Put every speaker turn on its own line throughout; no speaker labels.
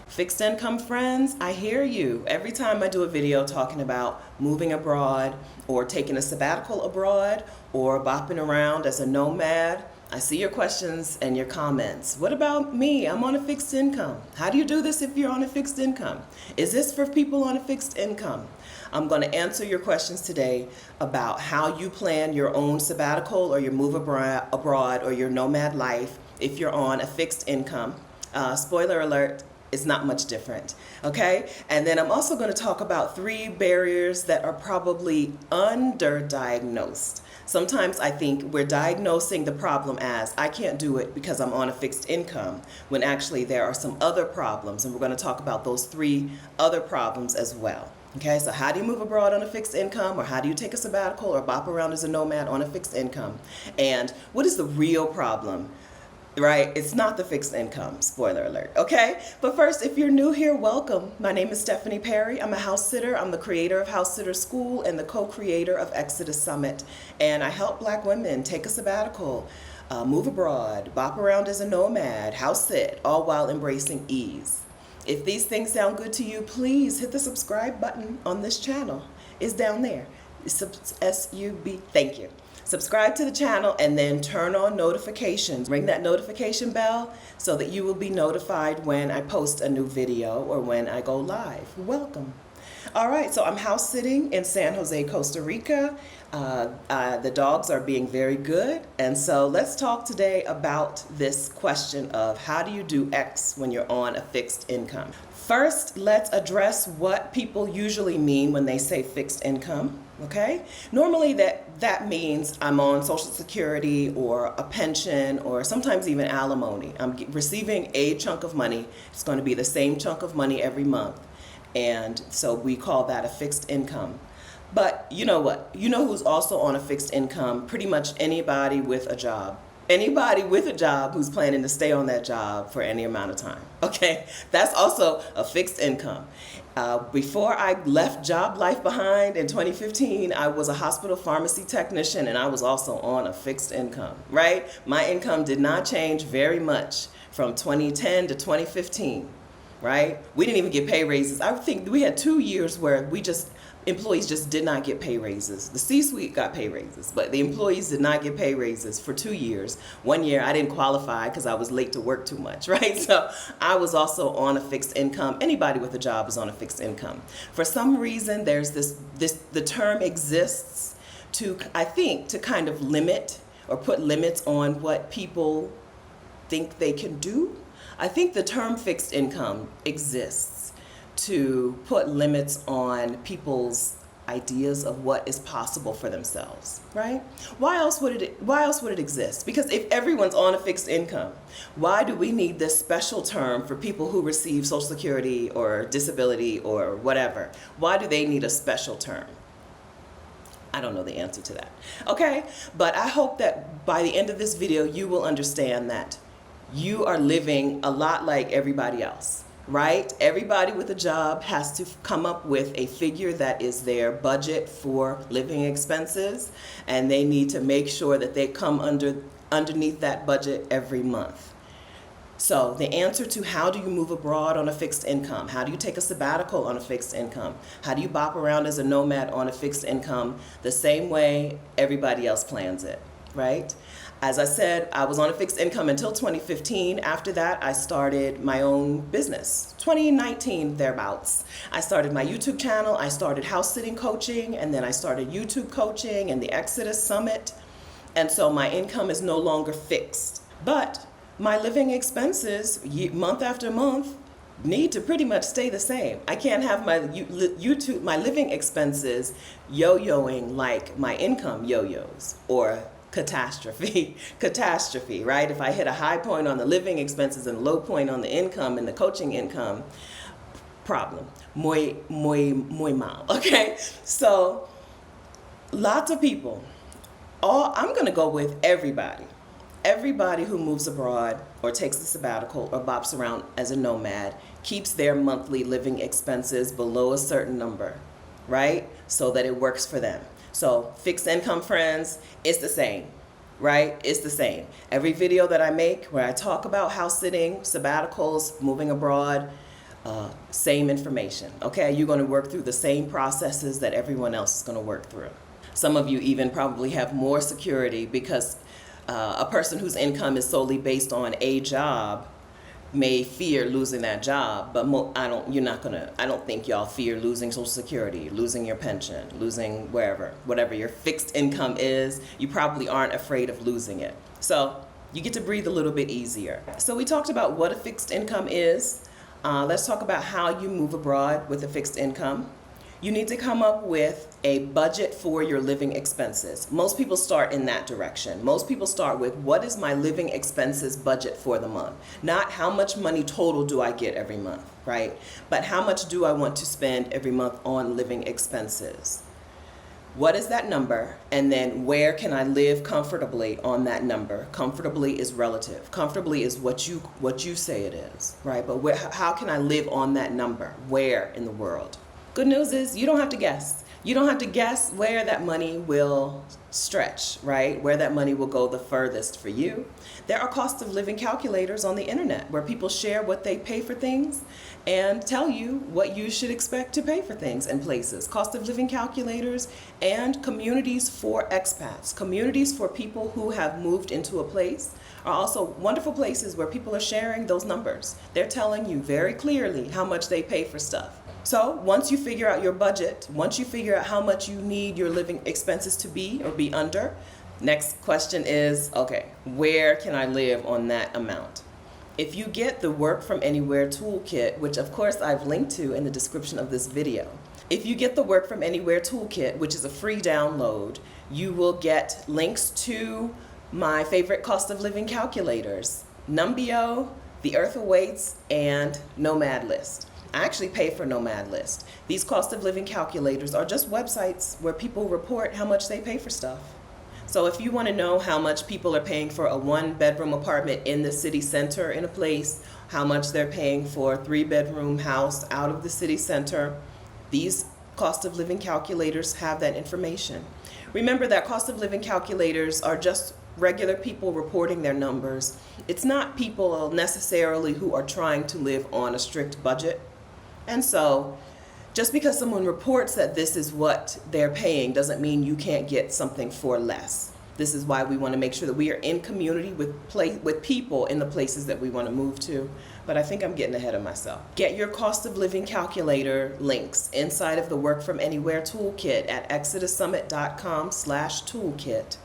Fixed income friends, I hear you. Every time I do a video talking about moving abroad or taking a sabbatical abroad or bopping around as a nomad, I see your questions and your comments. What about me? I'm on a fixed income. How do you do this if you're on a fixed income? Is this for people on a fixed income? I'm going to answer your questions today about how you plan your own sabbatical or your move abroad or your nomad life if you're on a fixed income. Spoiler alert, it's not much different, okay? And then I'm also going to talk about 3 barriers that are probably underdiagnosed. Sometimes I think we're diagnosing the problem as I can't do it because I'm on a fixed income, when actually there are some other problems, and we're going to talk about those 3 other problems as well. Okay, so how do you move abroad on a fixed income, or how do you take a sabbatical or bop around as a nomad on a fixed income? And what is the real problem? Right? It's not the fixed income, spoiler alert, okay? But first, if you're new here, welcome. My name is Stephanie Perry. I'm a house sitter. I'm the creator of House Sitter School and the co-creator of Exodus Summit. And I help Black women take a sabbatical, move abroad, bop around as a nomad, house sit, all while embracing ease. If these things sound good to you, please hit the subscribe button on this channel. It's down there. It's S-U-B. Thank you. Subscribe to the channel and then turn on notifications. Ring that notification bell so that you will be notified when I post a new video or when I go live. Welcome. All right, so I'm house sitting in San Jose, Costa Rica. The dogs are being very good. And so let's talk today about this question of how do you do X when you're on a fixed income? First, let's address what people usually mean when they say fixed income, okay? Normally that means I'm on Social Security or a pension or sometimes even alimony. I'm receiving a chunk of money. It's going to be the same chunk of money every month. And so we call that a fixed income. But you know what? You know who's also on a fixed income? Pretty much anybody with a job. Anybody with a job who's planning to stay on that job for any amount of time, okay? That's also a fixed income. Before I left job life behind in 2015, I was a hospital pharmacy technician, and I was also on a fixed income, right? My income did not change very much from 2010 to 2015, right? We didn't even get pay raises. I think we had 2 years where employees just did not get pay raises. The C-suite got pay raises, but the employees did not get pay raises for 2 years. 1 year I didn't qualify because I was late to work too much, right? So I was also on a fixed income. Anybody with a job is on a fixed income. For some reason, there's the term exists to, I think, to kind of limit or put limits on what people think they can do. I think the term fixed income exists to put limits on people's ideas of what is possible for themselves, right? Why else would it exist? Because if everyone's on a fixed income, why do we need this special term for people who receive Social Security or disability or whatever? Why do they need a special term? I don't know the answer to that. Okay, but I hope that by the end of this video, you will understand that you are living a lot like everybody else. Right? Everybody with a job has to come up with a figure that is their budget for living expenses, and they need to make sure that they come underneath that budget every month. So the answer to how do you move abroad on a fixed income? How do you take a sabbatical on a fixed income? How do you bop around as a nomad on a fixed income? The same way everybody else plans it, right? As I said, I was on a fixed income until 2015. After that, I started my own business. 2019, thereabouts. I started my YouTube channel. I started house sitting coaching, and then I started YouTube coaching and the Exodus Summit. And so my income is no longer fixed. But my living expenses, month after month, need to pretty much stay the same. I can't have my living expenses yo-yoing like my income yo-yos or catastrophe, right? If I hit a high point on the living expenses and a low point on the income and the coaching income, problem. Muy mal, okay? So lots of people, I'm gonna go with everybody who moves abroad or takes a sabbatical or bops around as a nomad keeps their monthly living expenses below a certain number, right? So that it works for them. So fixed income friends, it's the same, right? It's the same. Every video that I make where I talk about house sitting, sabbaticals, moving abroad, Same information, okay? You're going to work through the same processes that everyone else is going to work through. Some of you even probably have more security because a person whose income is solely based on a job may fear losing that job, but I don't think y'all fear losing Social Security, losing your pension, losing whatever your fixed income is. You probably aren't afraid of losing it. So you get to breathe a little bit easier. So we talked about what a fixed income is. Let's talk about how you move abroad with a fixed income. You need to come up with a budget for your living expenses. Most people start in that direction. Most people start with, what is my living expenses budget for the month? Not how much money total do I get every month, right? But how much do I want to spend every month on living expenses? What is that number? And then where can I live comfortably on that number? Comfortably is relative. Comfortably is what you say it is, right? But how can I live on that number? Where in the world? Good news is you don't have to guess. You don't have to guess where that money will stretch, right? Where that money will go the furthest for you. There are cost of living calculators on the internet where people share what they pay for things and tell you what you should expect to pay for things and places. Cost of living calculators and communities for expats. Communities for people who have moved into a place are also wonderful places where people are sharing those numbers. They're telling you very clearly how much they pay for stuff. So once you figure out your budget, once you figure out how much you need your living expenses to be or be under, next question is, okay, where can I live on that amount? If you get the Work From Anywhere toolkit, which of course I've linked to in the description of this video, if you get the Work From Anywhere toolkit, which is a free download, you will get links to my favorite cost of living calculators, Numbeo, The Earth Awaits, and Nomad List. I actually pay for Nomad List. These cost of living calculators are just websites where people report how much they pay for stuff. So if you want to know how much people are paying for a 1-bedroom apartment in the city center in a place, how much they're paying for a 3-bedroom house out of the city center, these cost of living calculators have that information. Remember that cost of living calculators are just regular people reporting their numbers. It's not people necessarily who are trying to live on a strict budget. And so just because someone reports that this is what they're paying doesn't mean you can't get something for less. This is why we want to make sure that we are in community with people in the places that we want to move to. But I think I'm getting ahead of myself. Get your cost of living calculator links inside of the Work From Anywhere toolkit at exodussummit.com/toolkit.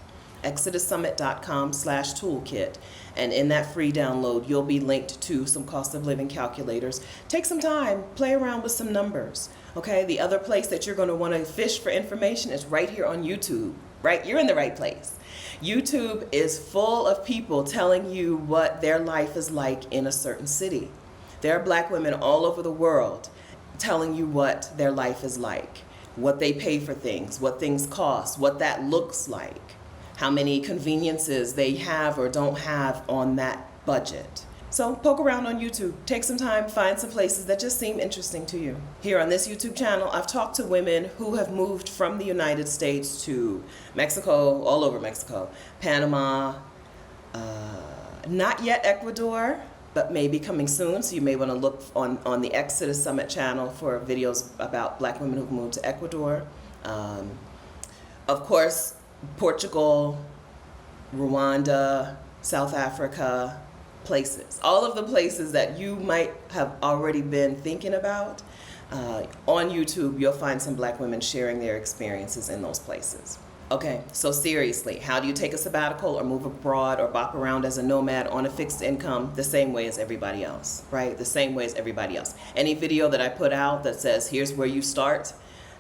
exodussummit.com/toolkit, and in that free download you'll be linked to some cost of living calculators. Take some time, play around with some numbers. Okay, the other place that you're going to want to fish for information is right here on YouTube. Right, you're in the right place. YouTube is full of people telling you what their life is like in a certain city. There are Black women all over the world telling you what their life is like, what they pay for things, what things cost, what that looks like, how many conveniences they have or don't have on that budget. So poke around on YouTube, take some time, find some places that just seem interesting to you. Here on this YouTube channel, I've talked to women who have moved from the United States to Mexico, all over Mexico, Panama, not yet Ecuador, but maybe coming soon. So you may want to look on the Exodus Summit channel for videos about Black women who've moved to Ecuador. Of course, Portugal, Rwanda, South Africa, places. All of the places that you might have already been thinking about. On YouTube, you'll find some Black women sharing their experiences in those places. Okay, so seriously, how do you take a sabbatical or move abroad or bop around as a nomad on a fixed income? The same way as everybody else, right? The same way as everybody else. Any video that I put out that says, here's where you start,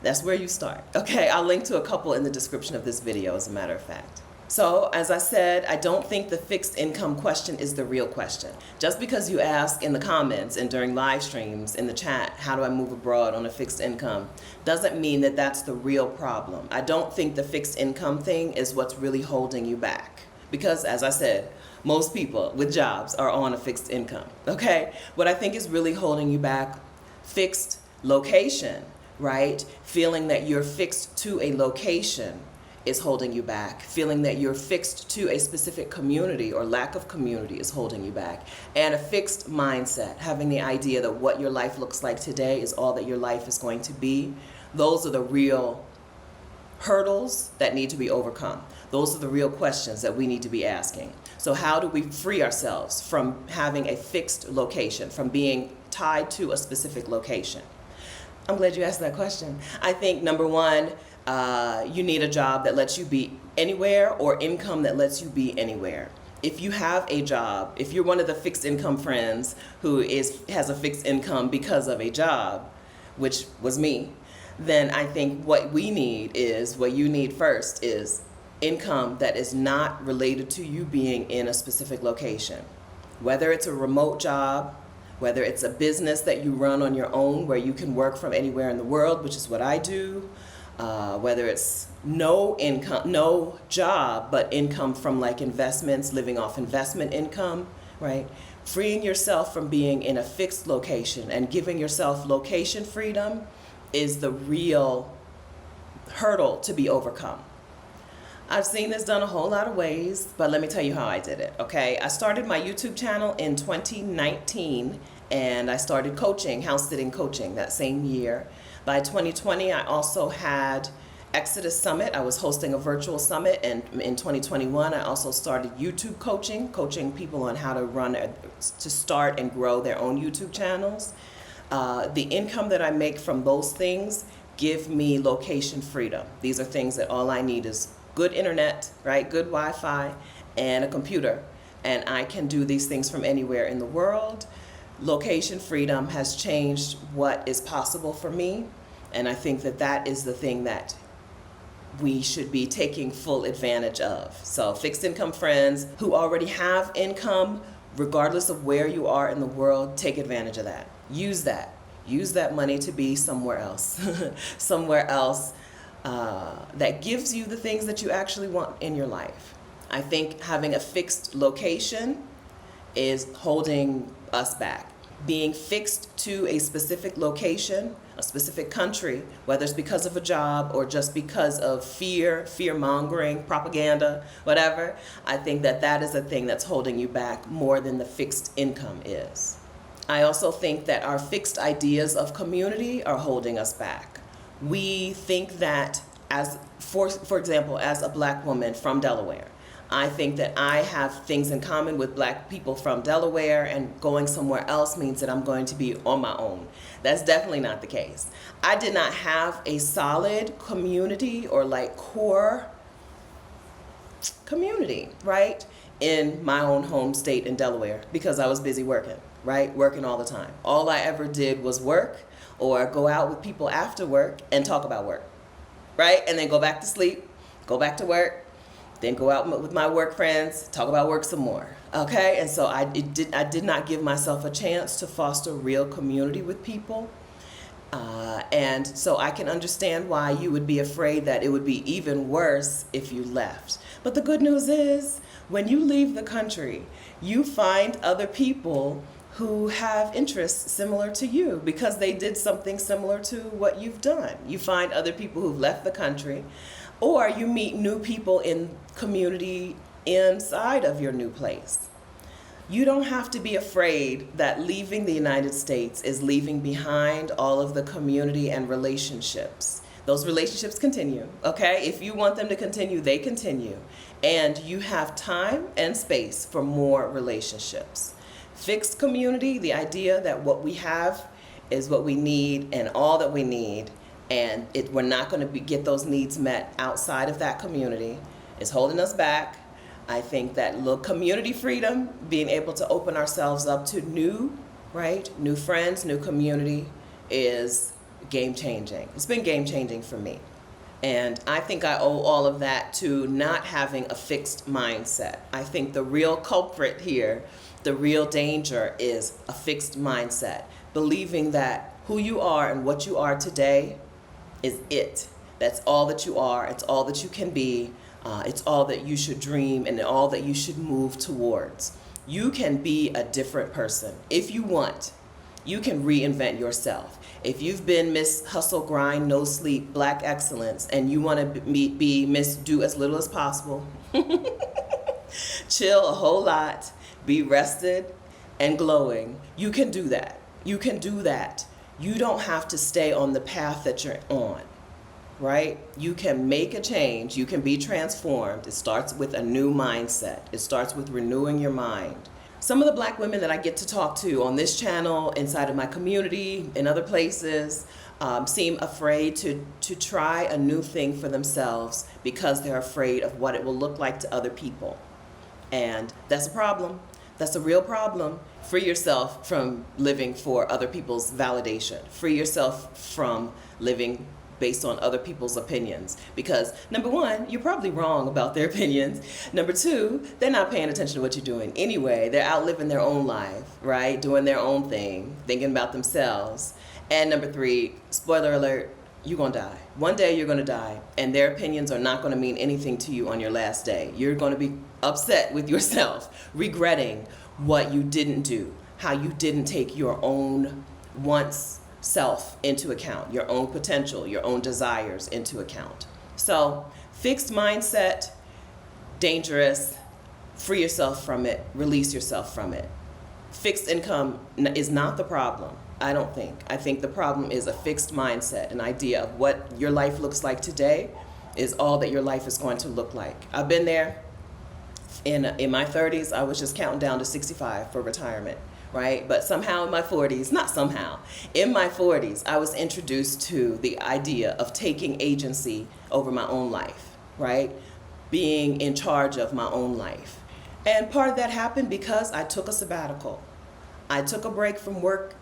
that's where you start. Okay, I'll link to a couple in the description of this video, as a matter of fact. So, as I said, I don't think the fixed income question is the real question. Just because you ask in the comments and during live streams in the chat, how do I move abroad on a fixed income, doesn't mean that that's the real problem. I don't think the fixed income thing is what's really holding you back. Because, as I said, most people with jobs are on a fixed income, okay? What I think is really holding you back, fixed location, right? Feeling that you're fixed to a location is holding you back. Feeling that you're fixed to a specific community or lack of community is holding you back. And a fixed mindset, having the idea that what your life looks like today is all that your life is going to be. Those are the real hurdles that need to be overcome. Those are the real questions that we need to be asking. So how do we free ourselves from having a fixed location, from being tied to a specific location? I'm glad you asked that question. I think number one, you need a job that lets you be anywhere or income that lets you be anywhere. If you have a job, if you're one of the fixed income friends who has a fixed income because of a job, which was me, then I think what you need first is income that is not related to you being in a specific location. Whether it's a remote job, whether it's a business that you run on your own where you can work from anywhere in the world, which is what I do, whether it's no income, no job, but income from like investments, living off investment income, right? Freeing yourself from being in a fixed location and giving yourself location freedom is the real hurdle to be overcome. I've seen this done a whole lot of ways, but let me tell you how I did it, okay? I started my YouTube channel in 2019, and I started coaching, house sitting coaching that same year. By 2020, I also had Exodus Summit. I was hosting a virtual summit, and in 2021, I also started YouTube coaching people on how to start and grow their own YouTube channels. The income that I make from those things give me location freedom. These are things that all I need is good internet, right? Good Wi-Fi and a computer. And I can do these things from anywhere in the world. Location freedom has changed what is possible for me. And I think that that is the thing that we should be taking full advantage of. So fixed income friends who already have income, regardless of where you are in the world, take advantage of that. Use that. Use that money to be somewhere else. Somewhere else that gives you the things that you actually want in your life. I think having a fixed location is holding us back. Being fixed to a specific location, a specific country, whether it's because of a job or just because of fear-mongering, propaganda, whatever, I think that that is a thing that's holding you back more than the fixed income is. I also think that our fixed ideas of community are holding us back. We think that, for example, as a black woman from Delaware, I think that I have things in common with black people from Delaware, and going somewhere else means that I'm going to be on my own. That's definitely not the case. I did not have a solid community or like core community, right, in my own home state in Delaware because I was busy working, right, working all the time. All I ever did was work or go out with people after work and talk about work, right, and then go back to sleep, go back to work, then go out with my work friends, talk about work some more, okay? And so I did not give myself a chance to foster real community with people. And so I can understand why you would be afraid that it would be even worse if you left. But the good news is, when you leave the country, you find other people who have interests similar to you because they did something similar to what you've done. You find other people who've left the country, or you meet new people in community inside of your new place. You don't have to be afraid that leaving the United States is leaving behind all of the community and relationships. Those relationships continue, okay? If you want them to continue, they continue. And you have time and space for more relationships. Fixed community, the idea that what we have is what we need and all that we need, and we're not going to get those needs met outside of that community, is holding us back. I think that little community freedom, being able to open ourselves up to new friends, new community, is game-changing. It's been game-changing for me. And I think I owe all of that to not having a fixed mindset. I think the real culprit here, the real danger, is a fixed mindset. Believing that who you are and what you are today is it. That's all that you are. It's all that you can be. It's all that you should dream and all that you should move towards. You can be a different person if you want. you can reinvent yourself. If you've been Miss Hustle, Grind, No Sleep, Black Excellence, and you want to be Miss Do as Little as Possible, chill a whole lot, be rested and glowing, you can do that. You can do that. You don't have to stay on the path that you're on, right? You can make a change. You can be transformed. It starts with a new mindset. It starts with renewing your mind. Some of the Black women that I get to talk to on this channel, inside of my community, in other places, seem afraid to try a new thing for themselves because they're afraid of what it will look like to other people. And that's a problem. That's a real problem. Free yourself from living for other people's validation. Free yourself from living based on other people's opinions. Because number one, you're probably wrong about their opinions. Number two, they're not paying attention to what you're doing anyway. They're out living their own life, right? Doing their own thing, thinking about themselves. And number three, spoiler alert, you're gonna die. One day you're gonna die, and their opinions are not gonna mean anything to you on your last day. You're gonna be upset with yourself, regretting what you didn't do, how you didn't take your own wants, self into account, your own potential, your own desires into account. So fixed mindset, dangerous, free yourself from it, release yourself from it. Fixed income is not the problem, I don't think. I think the problem is a fixed mindset, an idea of what your life looks like today is all that your life is going to look like. I've been there. In my 30s, I was just counting down to 65 for retirement. Right? But somehow in my 40s, not somehow, in my 40s, I was introduced to the idea of taking agency over my own life, right? Being in charge of my own life. And part of that happened because I took a sabbatical. I took a break from work,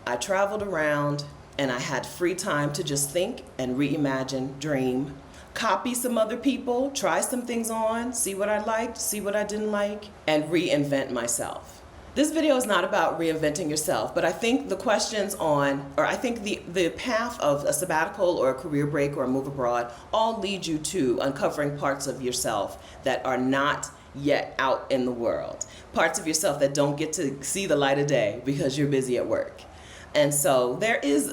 I traveled around, and I had free time to just think and reimagine, dream, copy some other people, try some things on, see what I liked, see what I didn't like, and reinvent myself. This video is not about reinventing yourself, but I think the questions on, or I think the path of a sabbatical or a career break or a move abroad all lead you to uncovering parts of yourself that are not yet out in the world. Parts of yourself that don't get to see the light of day because you're busy at work. And so there is,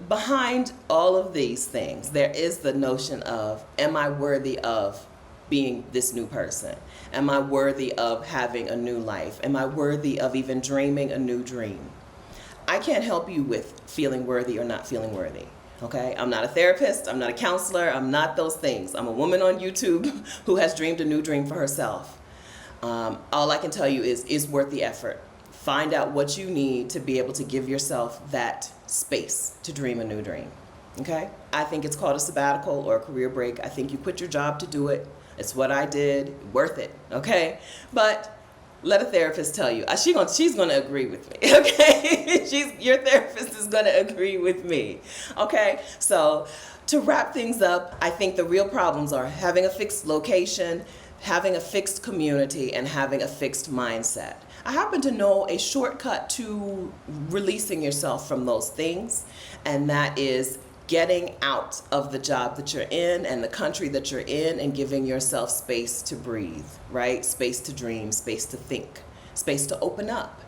behind all of these things, there is the notion of, am I worthy of being this new person? Am I worthy of having a new life? Am I worthy of even dreaming a new dream? I can't help you with feeling worthy or not feeling worthy, okay? I'm not a therapist, I'm not a counselor, I'm not those things. I'm a woman on YouTube who has dreamed a new dream for herself. All I can tell you is it's worth the effort. Find out what you need to be able to give yourself that space to dream a new dream, okay? I think it's called a sabbatical or a career break. I think you quit your job to do it. It's what I did, worth it, okay? But let a therapist tell you. She's gonna agree with me, okay? Your therapist is gonna agree with me, okay? So to wrap things up, I think the real problems are having a fixed location, having a fixed community, and having a fixed mindset. I happen to know a shortcut to releasing yourself from those things, and that is getting out of the job that you're in and the country that you're in and giving yourself space to breathe, right? Space to dream, space to think, space to open up,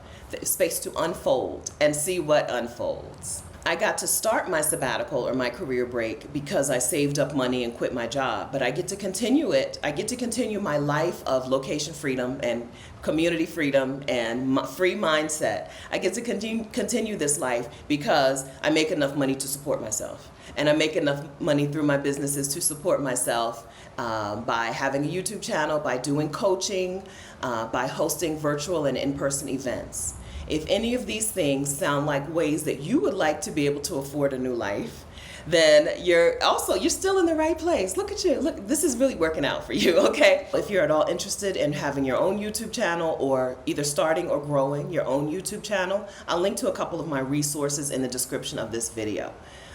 space to unfold and see what unfolds. I got to start my sabbatical or my career break because I saved up money and quit my job, but I get to continue it. I get to continue my life of location freedom and community freedom and free mindset. I get to continue this life because I make enough money to support myself. And I make enough money through my businesses to support myself by having a YouTube channel, by doing coaching, by hosting virtual and in-person events. If any of these things sound like ways that you would like to be able to afford a new life, then you're still in the right place. Look at you. Look, this is really working out for you, okay? If you're at all interested in having your own YouTube channel or either starting or growing your own YouTube channel, I'll link to a couple of my resources in the description of this video.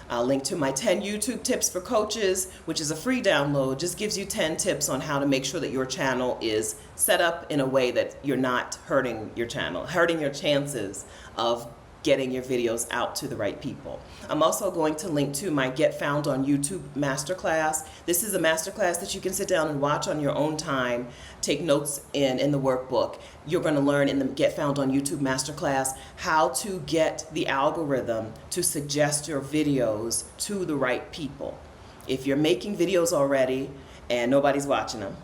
I'll link to my 10 YouTube tips for coaches, which is a free download. Just gives you 10 tips on how to make sure that your channel is set up in a way that you're not hurting your channel, hurting your chances of getting your videos out to the right people. I'm also going to link to my Get Found on YouTube masterclass. This is a masterclass that you can sit down and watch on your own time, take notes in the workbook. You're going to learn in the Get Found on YouTube masterclass how to get the algorithm to suggest your videos to the right people. If you're making videos already and nobody's watching them,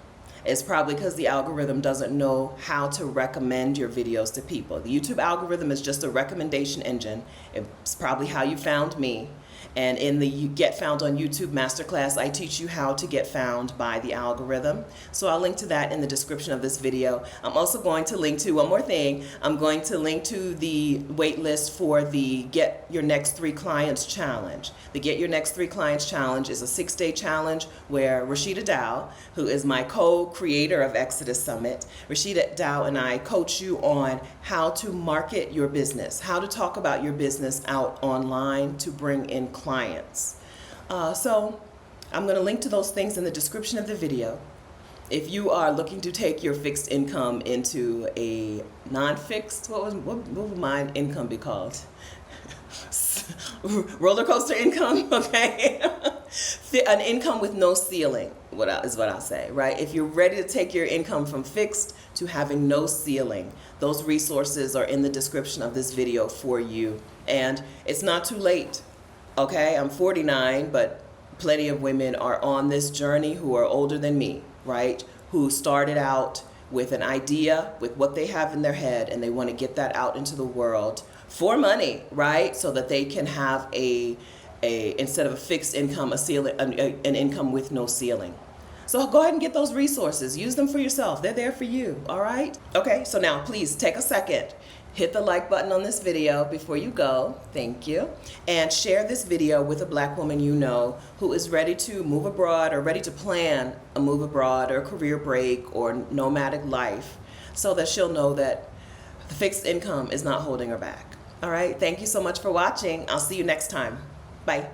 it's probably because the algorithm doesn't know how to recommend your videos to people. The YouTube algorithm is just a recommendation engine. It's probably how you found me. And in the Get Found on YouTube masterclass, I teach you how to get found by the algorithm. So I'll link to that in the description of this video. I'm also going to link to, one more thing, I'm going to link to the wait list for the Get Your Next 3 Clients Challenge. The Get Your Next 3 Clients Challenge is a 6-day challenge where Rashida Dow, who is my co-creator of Exodus Summit, Rashida Dow and I coach you on how to market your business, how to talk about your business out online to bring in clients. So I'm going to link to those things in the description of the video. If you are looking to take your fixed income into a non-fixed, what would my income be called? Roller coaster income, okay? An income with no ceiling, is what I'll say, right? If you're ready to take your income from fixed to having no ceiling, those resources are in the description of this video for you. And it's not too late. Okay, I'm 49, but plenty of women are on this journey who are older than me, right? Who started out with an idea, with what they have in their head, and they want to get that out into the world for money, right? So that they can have instead of a fixed income, an income with no ceiling. So go ahead and get those resources. Use them for yourself. They're there for you, all right? Okay, so now please take a second. Hit the like button on this video before you go. Thank you. And share this video with a black woman you know who is ready to move abroad or ready to plan a move abroad or a career break or nomadic life so that she'll know that the fixed income is not holding her back. All right. Thank you so much for watching. I'll see you next time. Bye.